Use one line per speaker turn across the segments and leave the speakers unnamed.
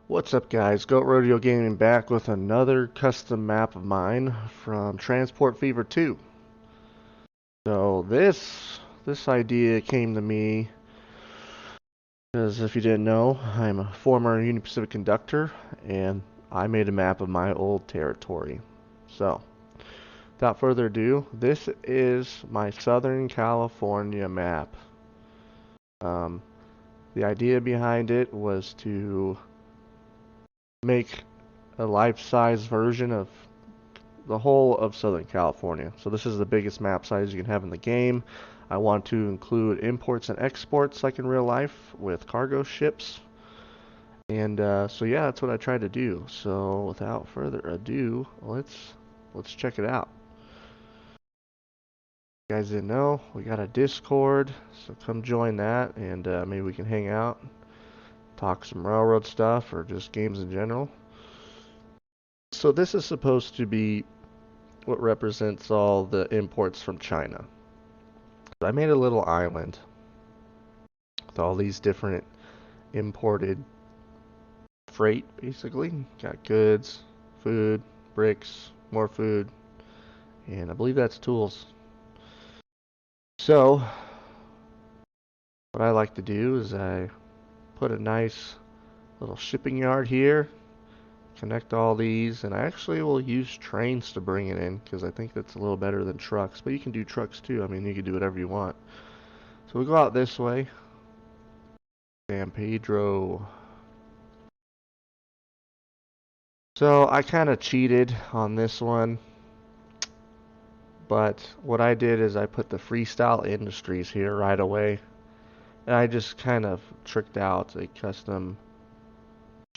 What's up, guys? Goat Rodeo Gaming back with another custom map of mine from Transport Fever 2. So this idea came to me because if you didn't know, I'm a former Union Pacific conductor and I made a map of my old territory. So, without further ado, this is my Southern California map. Um, the idea behind it was to make a life-size version of the whole of Southern California. So this is the biggest map size you can have in the game. I want to include imports and exports like in real life with cargo ships. And so yeah, that's what I tried to do. So without further ado, let's check it out. If you guys didn't know, we got a Discord, so come join that and maybe we can hang out, talk some railroad stuff or just games in general. So this is supposed to be what represents all the imports from China. I made a little island with all these different imported freight, basically. Got goods, food, bricks, more food, and I believe that's tools. So, what I like to do is I put a nice little shipping yard here, connect all these, and I actually will use trains to bring it in because I think that's a little better than trucks. But you can do trucks too. I mean, you can do whatever you want. So we go out this way. San Pedro. So I kind of cheated on this one, but what I did is I put the Freestyle Industries here right away, and I just kind of tricked out a custom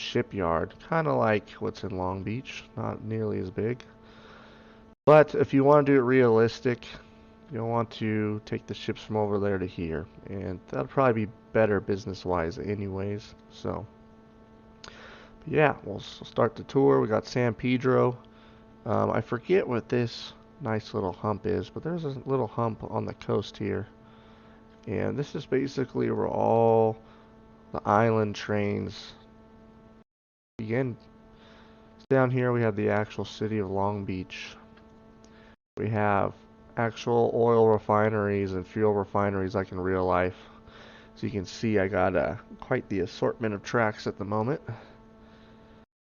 shipyard, kind of like what's in Long Beach, not nearly as big. But if you want to do it realistic, you'll want to take the ships from over there to here, and that'll probably be better business-wise anyways. So, yeah, we'll start the tour. We got San Pedro. I forget what this nice little hump is, but there's a little hump on the coast here. And this is basically where all the island trains begin. Down here we have the actual city of Long Beach. We have actual oil refineries and fuel refineries like in real life. So you can see I got quite the assortment of tracks at the moment.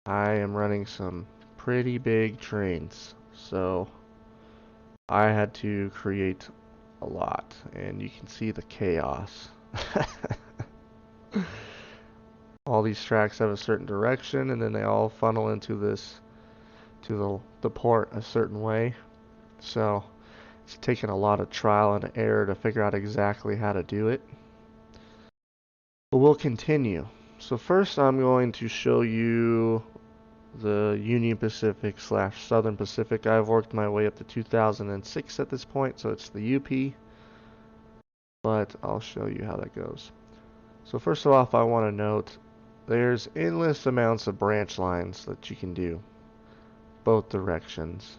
I am running some pretty big trains, so I had to create a lot, and you can see the chaos. All these tracks have a certain direction, and then they all funnel into this, to the port a certain way. So it's taken a lot of trial and error to figure out exactly how to do it. But we'll continue. So first I'm going to show you the Union Pacific / Southern Pacific. I've worked my way up to 2006 at this point, so it's the UP. But I'll show you how that goes. So first off, I want to note there's endless amounts of branch lines that you can do, both directions.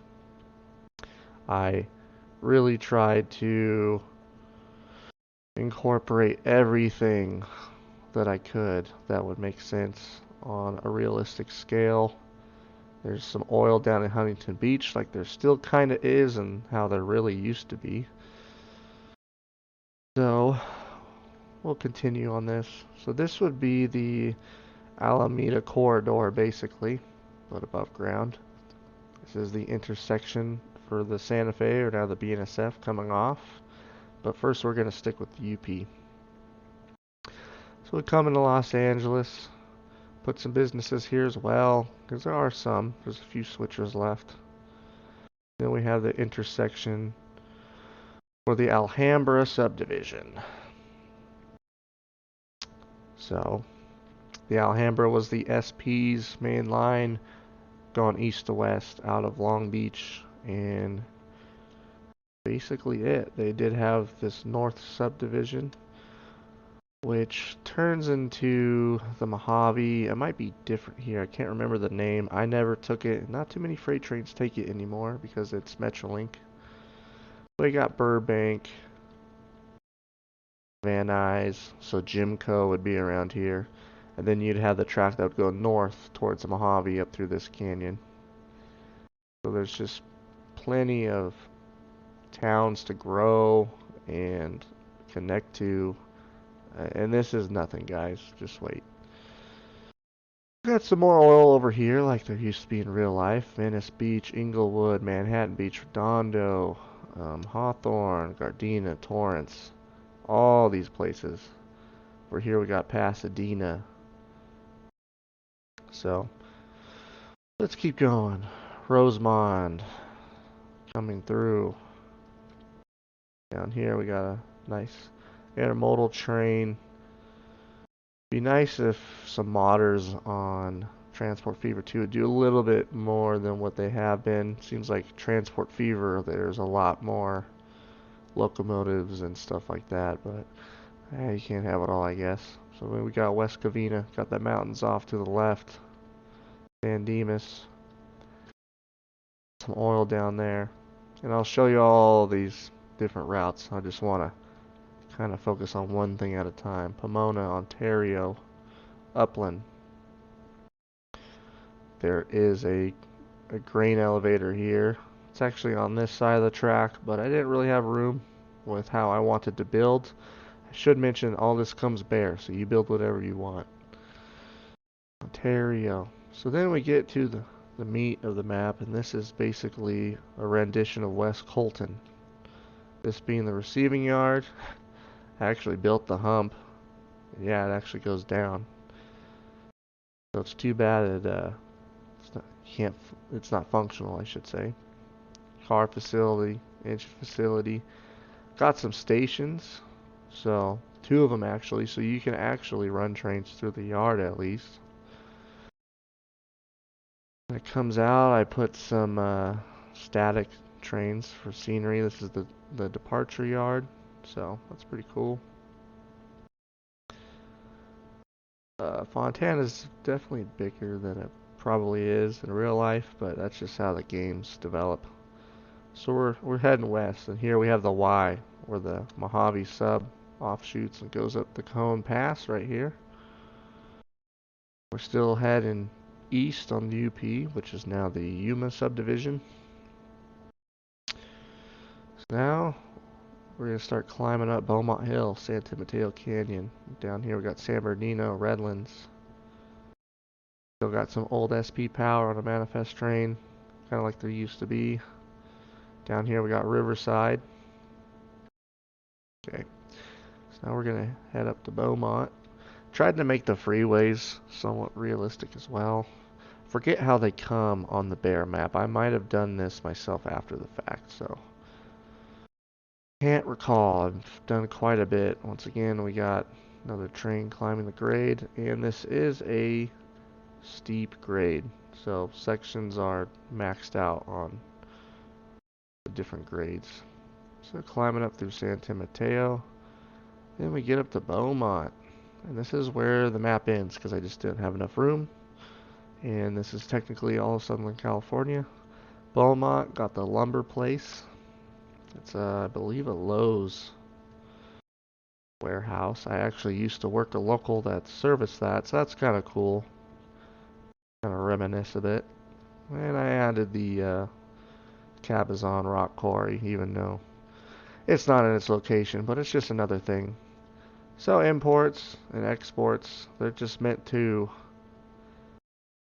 I really tried to incorporate everything that I could that would make sense on a realistic scale. There's some oil down in Huntington Beach, like there still kind of is, and how there really used to be. So we'll continue on this. So this would be the Alameda corridor, basically, but above ground. This is the intersection for the Santa Fe, or now the BNSF, coming off. But first we're going to stick with the UP. So we come into Los Angeles, put some businesses here as well, because there are some. There's a few switchers left. Then we have the intersection for the Alhambra subdivision. So the Alhambra was the SP's main line going east to west out of Long Beach, and basically it. They did have this north subdivision, which turns into the Mojave. It might be different here. I can't remember the name. I never took it. Not too many freight trains take it anymore because it's Metrolink. We got Burbank, Van Nuys, so Jimco would be around here. And then you'd have the track that would go north towards the Mojave up through this canyon. So there's just plenty of towns to grow and connect to. And this is nothing, guys. Just wait. Got some more oil over here like there used to be in real life. Venice Beach, Inglewood, Manhattan Beach, Redondo, Hawthorne, Gardena, Torrance. All these places. Over here we got Pasadena. So let's keep going. Rosemont coming through. Down here we got a nice intermodal train. Be nice if some modders on Transport Fever 2 would do a little bit more than what they have been. Seems like Transport Fever, there's a lot more locomotives and stuff like that, but you can't have it all, I guess. So we got West Covina, got the mountains off to the left. San Dimas. Some oil down there. And I'll show you all these different routes. I just want to kind of focus on one thing at a time. Pomona, Ontario, Upland. There is a grain elevator here. It's actually on this side of the track, but I didn't really have room with how I wanted to build. I should mention all this comes bare, so you build whatever you want. Ontario. So then we get to the meat of the map, and this is basically a rendition of West Colton. This being the receiving yard. I actually built the hump. Yeah, it actually goes down. So it's too bad it's not functional, I should say. Car facility, engine facility. Got some stations. So, two of them actually, so you can actually run trains through the yard at least. When it comes out, I put some static trains for scenery. This is the departure yard, so that's pretty cool. Fontana's definitely bigger than it probably is in real life, but that's just how the games develop. So we're heading west, and here we have the Y, where the Mojave sub offshoots and goes up the Cajon Pass right here. We're still heading east on the UP, which is now the Yuma subdivision. So now we're going to start climbing up Beaumont Hill, Santa Mateo Canyon. Down here we got San Bernardino, Redlands. Still got some old SP power on a manifest train, kind of like there used to be. Down here we got Riverside. Okay, so now we're going to head up to Beaumont. Tried to make the freeways somewhat realistic as well. Forget how they come on the Bear map. I might have done this myself after the fact, so can't recall. I've done quite a bit. Once again, we got another train climbing the grade, and this is a steep grade, so sections are maxed out on the different grades. So climbing up through Santa Mateo, then we get up to Beaumont, and this is where the map ends because I just didn't have enough room. And this is technically all of Southern California. Beaumont got the lumber place. It's I believe a Lowe's warehouse. I actually used to work a local that serviced that, so that's kind of cool. Kind of reminisce a bit. And I added the Cabazon rock quarry, even though it's not in its location, but it's just another thing. So imports and exports, they're just meant to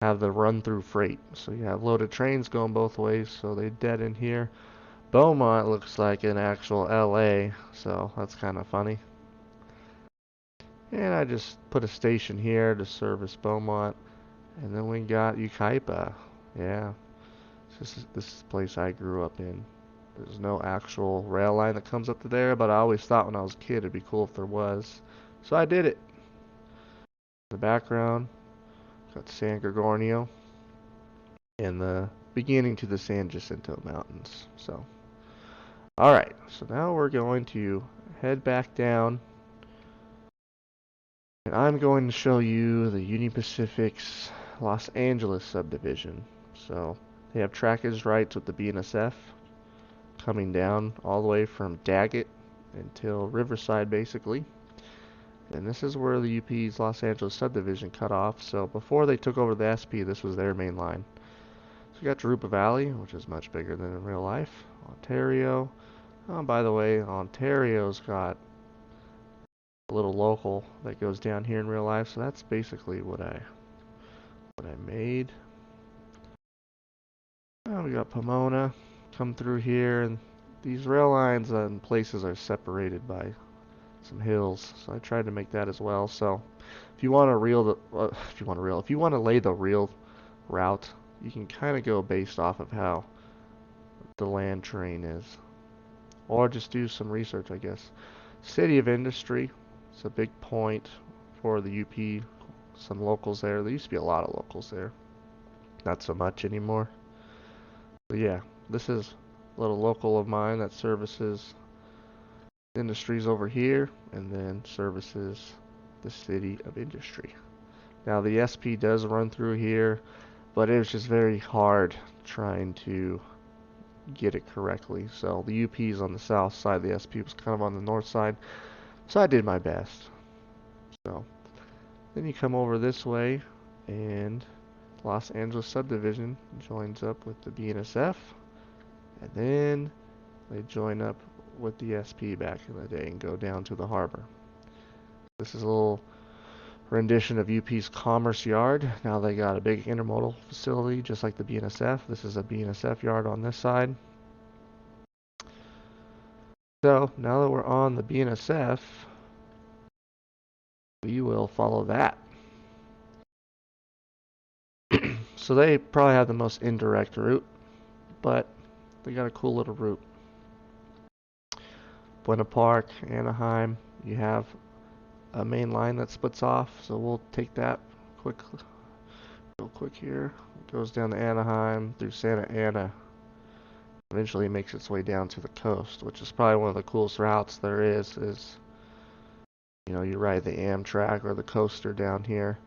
have the run-through freight. So you have loaded trains going both ways, so they dead in here. Beaumont looks like an actual LA, so that's kind of funny. And I just put a station here to service Beaumont. And then we got Yucaipa. Yeah, this is the place I grew up in. There's no actual rail line that comes up to there, but I always thought when I was a kid it'd be cool if there was. So I did it. In the background, got San Gorgonio and the beginning to the San Jacinto Mountains. So, alright, so now we're going to head back down. And I'm going to show you the Union Pacific's Los Angeles subdivision. So, they have trackage rights with the BNSF coming down all the way from Daggett until Riverside basically. And this is where the UP's Los Angeles subdivision cut off. So before they took over the SP, this was their main line. So you got Drupa Valley, which is much bigger than in real life. Ontario. Oh, by the way, Ontario's got a little local that goes down here in real life. So that's basically what I made. Oh, we got Pomona come through here, and these rail lines and places are separated by some hills. So I tried to make that as well. So if you want to if you want to lay the real route, you can kind of go based off of how the land terrain is, or just do some research, I guess. City of Industry, it's a big point for the UP. Some locals there. There used to be a lot of locals there. Not so much anymore. But yeah, this is a little local of mine that services industries over here and then services the City of Industry. Now the SP does run through here, but it was just very hard trying to get it correctly. So the UP is on the south side, the SP was kind of on the north side. So I did my best. So then you come over this way and Los Angeles subdivision joins up with the BNSF, and then they join up with the SP back in the day and go down to the harbor. This is a little rendition of UP's Commerce Yard. Now they got a big intermodal facility just like the BNSF. This is a BNSF yard on this side. So now that we're on the BNSF, we will follow that. So they probably have the most indirect route, but they got a cool little route. Buena Park, Anaheim, you have a main line that splits off, so we'll take that real quick here. It goes down to Anaheim through Santa Ana. Eventually makes its way down to the coast, which is probably one of the coolest routes there is you ride the Amtrak or the coaster down here.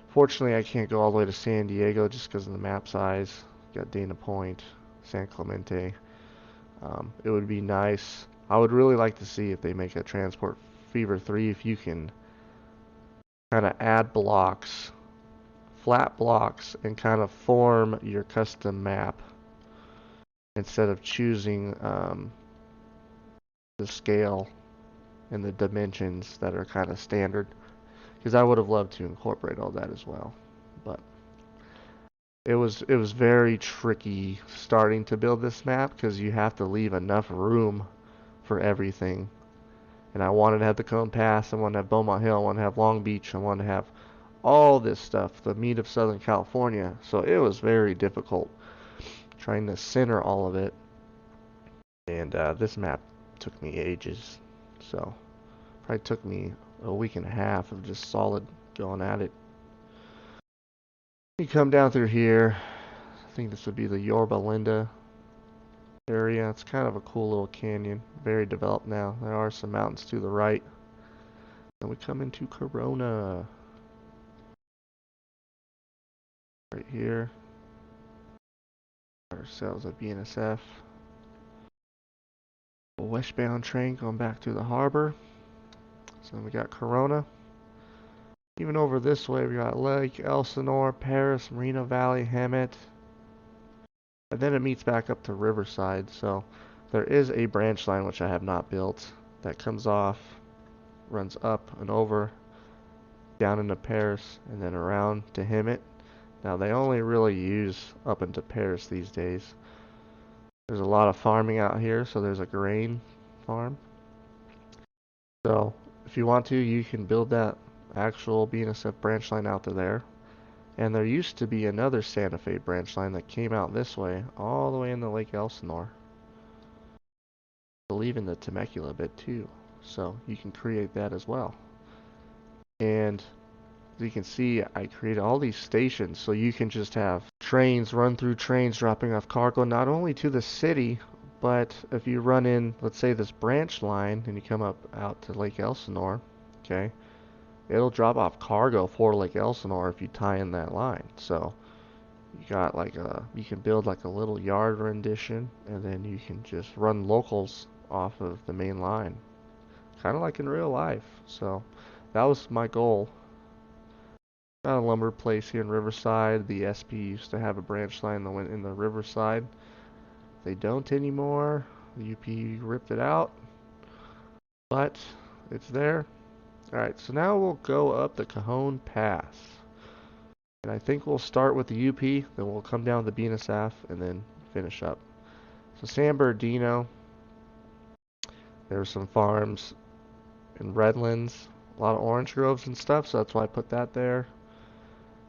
Fortunately, I can't go all the way to San Diego just because of the map size. Got Dana Point, San Clemente. It would be nice. I would really like to see if they make a Transport Fever 3, if you can kind of add blocks, flat blocks, and kind of form your custom map instead of choosing the scale and the dimensions that are kind of standard, because I would have loved to incorporate all that as well, but it was very tricky starting to build this map because you have to leave enough room for everything. And I wanted to have the Cajon Pass, I wanted to have Beaumont Hill, I wanted to have Long Beach, I wanted to have all this stuff, the meat of Southern California. So it was very difficult trying to center all of it. And this map took me ages. So probably took me a week and a half of just solid going at it. You come down through here. I think this would be the Yorba Linda area. It's kind of a cool little canyon. Very developed now. There are some mountains to the right. Then we come into Corona. Right here. Ourselves a BNSF. A westbound train going back to the harbor. So then we got Corona. Even over this way we got Lake Elsinore, Paris, Moreno Valley, Hemet. And then it meets back up to Riverside. So there is a branch line which I have not built that comes off, runs up and over, down into Paris, and then around to Hemet. Now they only really use up into Paris these days. There's a lot of farming out here, so there's a grain farm. So if you want to, you can build that actual BNSF branch line out to there. And there used to be another Santa Fe branch line that came out this way, all the way into Lake Elsinore. I believe in the Temecula bit too. So you can create that as well. And as you can see, I created all these stations so you can just have trains run through trains dropping off cargo not only to the city, but if you run in, let's say, this branch line and you come up out to Lake Elsinore, okay, it'll drop off cargo for Lake Elsinore if you tie in that line. So you got you can build like a little yard rendition, and then you can just run locals off of the main line, kind of like in real life. So that was my goal. Got a lumber place here in Riverside. The SP used to have a branch line that went in the Riverside. They don't anymore. The UP ripped it out, but it's there. Alright, so now we'll go up the Cajon Pass. And I think we'll start with the UP, then we'll come down to the BNSF, and then finish up. So San Bernardino, there's some farms in Redlands, a lot of orange groves and stuff, so that's why I put that there.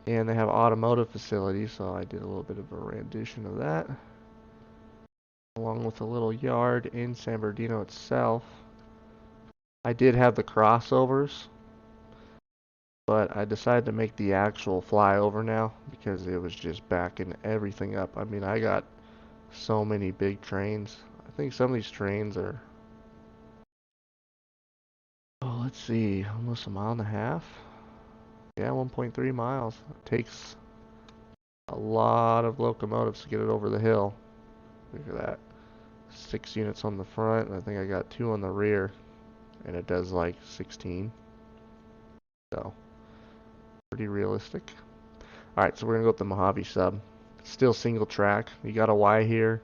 And they have automotive facilities, so I did a little bit of a rendition of that. Along with a little yard in San Bernardino itself. I did have the crossovers, but I decided to make the actual flyover now because it was just backing everything up. I mean, I got so many big trains. I think some of these trains are, oh, let's see, almost a mile and a half. Yeah, 1.3 miles. It takes a lot of locomotives to get it over the hill. Look at that. 6 units on the front, and I think I got 2 on the rear, and it does like 16. So, pretty realistic. Alright, so we're gonna go with the Mojave sub. Still single track. You got a Y here.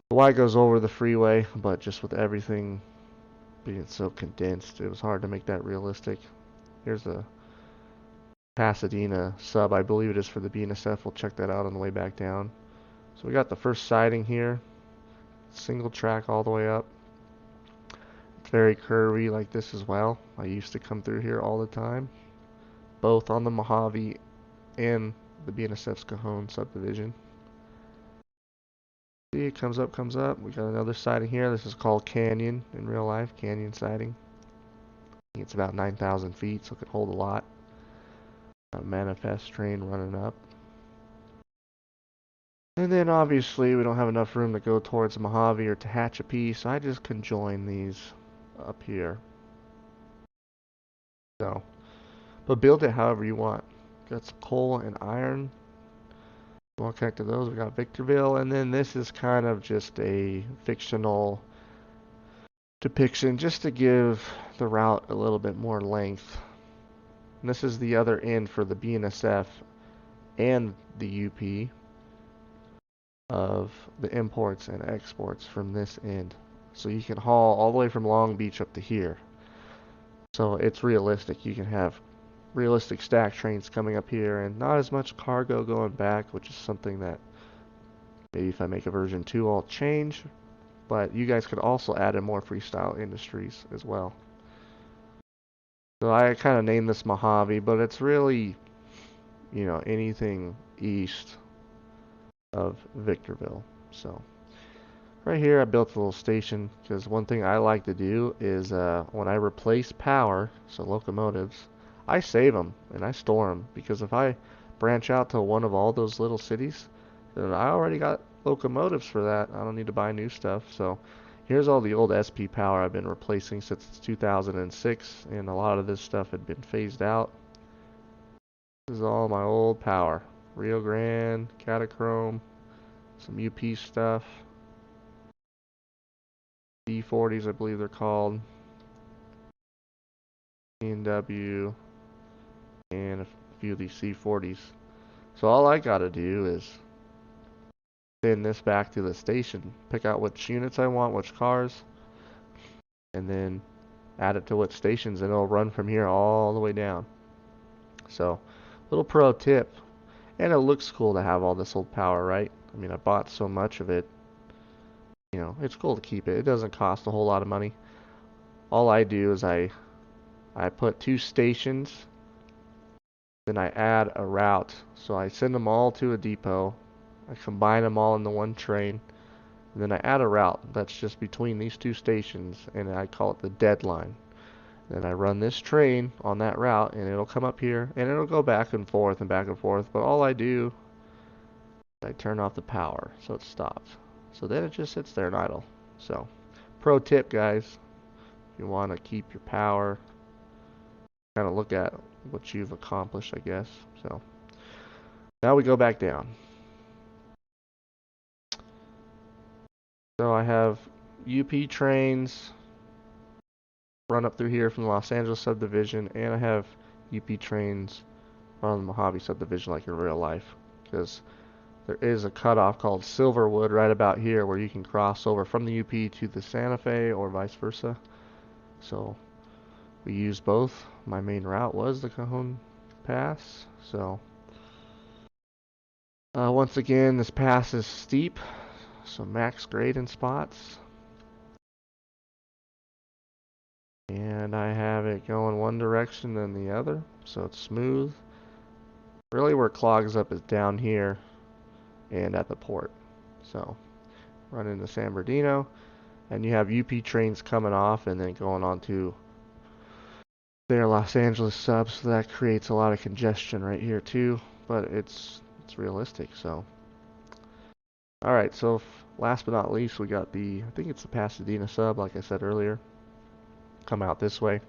The Y goes over the freeway, but just with everything being so condensed, it was hard to make that realistic. Here's a Pasadena sub. I believe it is for the BNSF. We'll check that out on the way back down. So we got the first siding here. Single track all the way up. It's very curvy like this as well. I used to come through here all the time. Both on the Mojave and the BNSF's Cajon subdivision. See, it comes up, comes up. We got another siding here. This is called Canyon in real life. Canyon siding. It's about 9,000 feet, so it could hold a lot. A manifest train running up. And then obviously we don't have enough room to go towards Mojave or Tehachapi, so I just conjoin these up here. So, but build it however you want. Got some coal and iron. We'll connect to those. We got Victorville, and then this is kind of just a fictional depiction just to give the route a little bit more length. And this is the other end for the BNSF and the UP of the imports and exports from this end. So you can haul all the way from Long Beach up to here. So it's realistic. You can have realistic stack trains coming up here and not as much cargo going back, which is something that maybe if I make a version 2 I'll change. But you guys could also add in more freestyle industries as well. So I kind of named this Mojave, but it's really, you know, anything east of Victorville. So right here I built a little station because one thing I like to do is when I replace power, so locomotives, I save them and I store them, because if I branch out to one of all those little cities, then I already got locomotives for that. I don't need to buy new stuff. So here's all the old SP power I've been replacing since 2006, and a lot of this stuff had been phased out. This is all my old power. Rio Grande, Catachrome, some UP stuff. D40s, I believe they're called. C&W, and a few of these C40s. So all I gotta do is send this back to the station, pick out which units I want, which cars, and then add it to what stations, and it'll run from here all the way down. So, little pro tip. And it looks cool to have all this old power, right? I mean, I bought so much of it. You know, it's cool to keep it. It doesn't cost a whole lot of money. All I do is I put 2 stations, then I add a route. So I send them all to a depot. I combine them all into one train. And then I add a route that's just between these 2 stations, and I call it the deadline. Then I run this train on that route, and it'll come up here, and it'll go back and forth and back and forth. But all I do is I turn off the power, so it stops. So then it just sits there and idle. So, pro tip, guys, if you want to keep your power, kind of look at what you've accomplished, I guess. So, now we go back down. So I have UP trains run up through here from the Los Angeles subdivision, and I have UP trains on the Mojave subdivision like in real life, because there is a cutoff called Silverwood right about here where you can cross over from the UP to the Santa Fe or vice versa. So we use both. My main route was the Cajon Pass. So once again, this pass is steep, so max grade in spots. And I have it going one direction then the other, so it's smooth. Really where it clogs up is down here and at the port. So run into San Bernardino, and you have UP trains coming off and then going on to their Los Angeles subs, so that creates a lot of congestion right here too, but it's realistic. So alright, so last but not least, we got I think it's the Pasadena sub, like I said earlier, come out this way.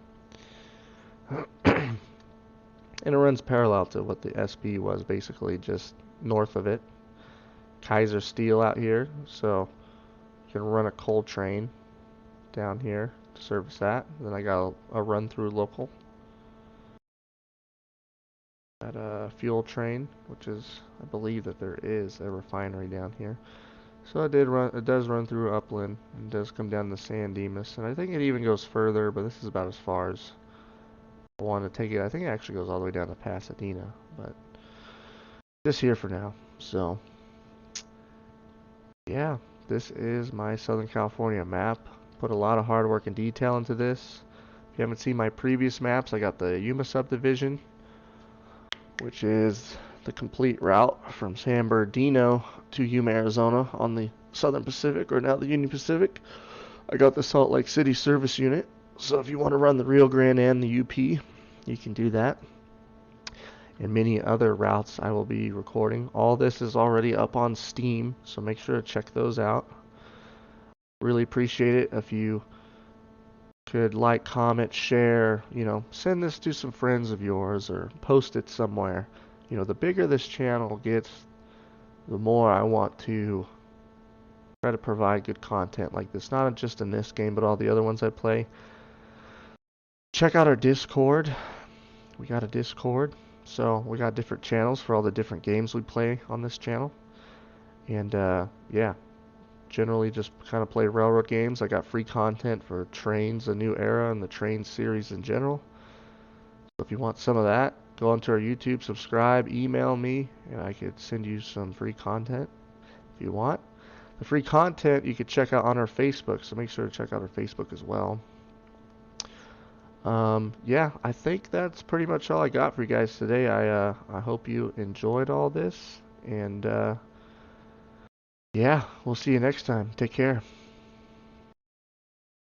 And it runs parallel to what the SB was, basically just north of it. Kaiser Steel out here, so you can run a coal train down here to service that. Then I got a run through local at a fuel train, which is, I believe that there is a refinery down here. So it does run through Upland and does come down to San Dimas, and I think it even goes further, but this is about as far as I want to take it. I think it actually goes all the way down to Pasadena, but just here for now. So yeah, this is my Southern California map. Put a lot of hard work and detail into this. If you haven't seen my previous maps, I got the Yuma subdivision, which is the complete route from San Bernardino to Yuma, Arizona on the Southern Pacific, or now the Union Pacific. I got the Salt Lake City service unit, so if you want to run the Rio Grande and the UP, you can do that. And many other routes I will be recording. All this is already up on Steam, so make sure to check those out. Really appreciate it if you could like, comment, share, send this to some friends of yours or post it somewhere. The bigger this channel gets, the more I want to try to provide good content like this, not just in this game, but all the other ones I play. Check out our Discord. We got a Discord, so we got different channels for all the different games we play on this channel. And yeah, generally just kind of play railroad games. I got free content for Trains, A New Era, and the Train series in general. So if you want some of that, go onto our YouTube, subscribe, email me, and I could send you some free content if you want. The free content you could check out on our Facebook, so make sure to check out our Facebook as well. Yeah, I think that's pretty much all I got for you guys today. I hope you enjoyed all this, and yeah, we'll see you next time. Take care.